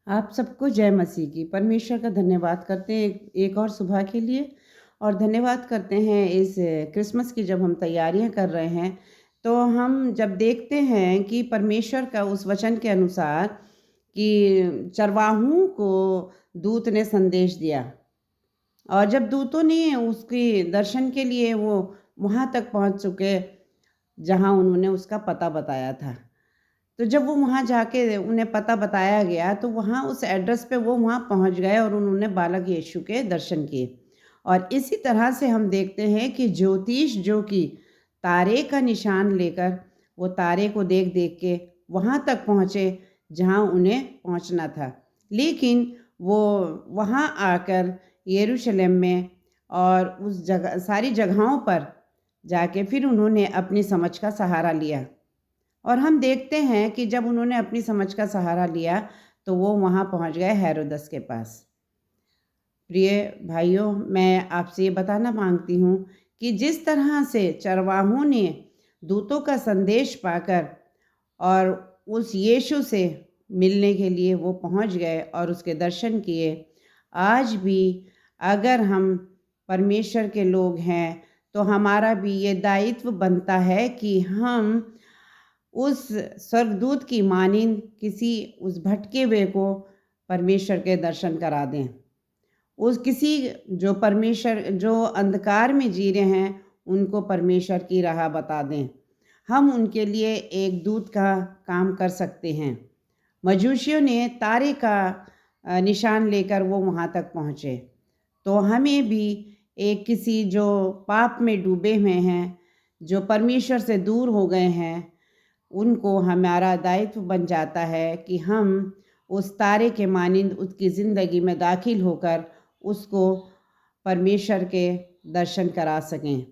आप सबको जय मसीह की। परमेश्वर का धन्यवाद करते हैं एक और सुबह के लिए, और धन्यवाद करते हैं इस क्रिसमस की जब हम तैयारियां कर रहे हैं, तो हम जब देखते हैं कि परमेश्वर का उस वचन के अनुसार कि चरवाहों को दूत ने संदेश दिया, और जब दूतों ने उसके दर्शन के लिए वो वहाँ तक पहुँच चुके जहाँ उन्होंने उसका पता बताया था। तो जब वो वहाँ जाके उन्हें पता बताया गया, तो वहाँ उस एड्रेस पे वो वहाँ पहुँच गए और उन्होंने बालक यीशु के दर्शन किए। और इसी तरह से हम देखते हैं कि ज्योतिष जो कि तारे का निशान लेकर वो तारे को देख देख के वहाँ तक पहुँचे जहाँ उन्हें पहुँचना था, लेकिन वो वहाँ आकर यरूशलेम में और उस जगह सारी जगहों पर जाके फिर उन्होंने अपनी समझ का सहारा लिया। और हम देखते हैं कि जब उन्होंने अपनी समझ का सहारा लिया, तो वो वहाँ पहुँच गए हेरोदस के पास। प्रिय भाइयों, मैं आपसे ये बताना मांगती हूँ कि जिस तरह से चरवाहों ने दूतों का संदेश पाकर और उस यीशु से मिलने के लिए वो पहुँच गए और उसके दर्शन किए, आज भी अगर हम परमेश्वर के लोग हैं, तो हमारा भी ये दायित्व बनता है कि हम उस स्वर्गदूत की मानिंद किसी उस भटके हुए को परमेश्वर के दर्शन करा दें। उस किसी जो परमेश्वर जो अंधकार में जी रहे हैं, उनको परमेश्वर की राह बता दें। हम उनके लिए एक दूत का काम कर सकते हैं। मजूसियों ने तारे का निशान लेकर वो वहाँ तक पहुँचे, तो हमें भी एक किसी जो पाप में डूबे हुए हैं, जो परमेश्वर से दूर हो गए हैं, उनको हमारा दायित्व बन जाता है कि हम उस तारे के मानिंद उसकी ज़िंदगी में दाखिल होकर उसको परमेश्वर के दर्शन करा सकें।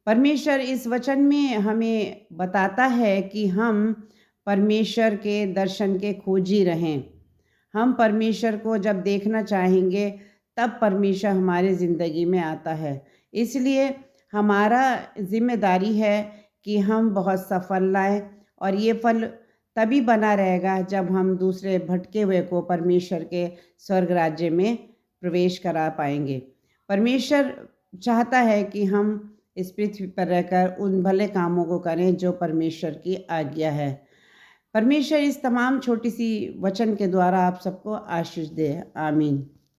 परमेश्वर इस वचन में हमें बताता है कि हम परमेश्वर के दर्शन के खोजी रहें। हम परमेश्वर को जब देखना चाहेंगे, तब परमेश्वर हमारे ज़िंदगी में आता है। इसलिए हमारा ज़िम्मेदारी है कि हम बहुत सा फल लाएँ, और ये फल तभी बना रहेगा जब हम दूसरे भटके हुए को परमेश्वर के स्वर्ग राज्य में प्रवेश करा पाएंगे। परमेश्वर चाहता है कि हम इस पृथ्वी पर रहकर उन भले कामों को करें जो परमेश्वर की आज्ञा है। परमेश्वर इस तमाम छोटी सी वचन के द्वारा आप सबको आशीष दे। आमीन।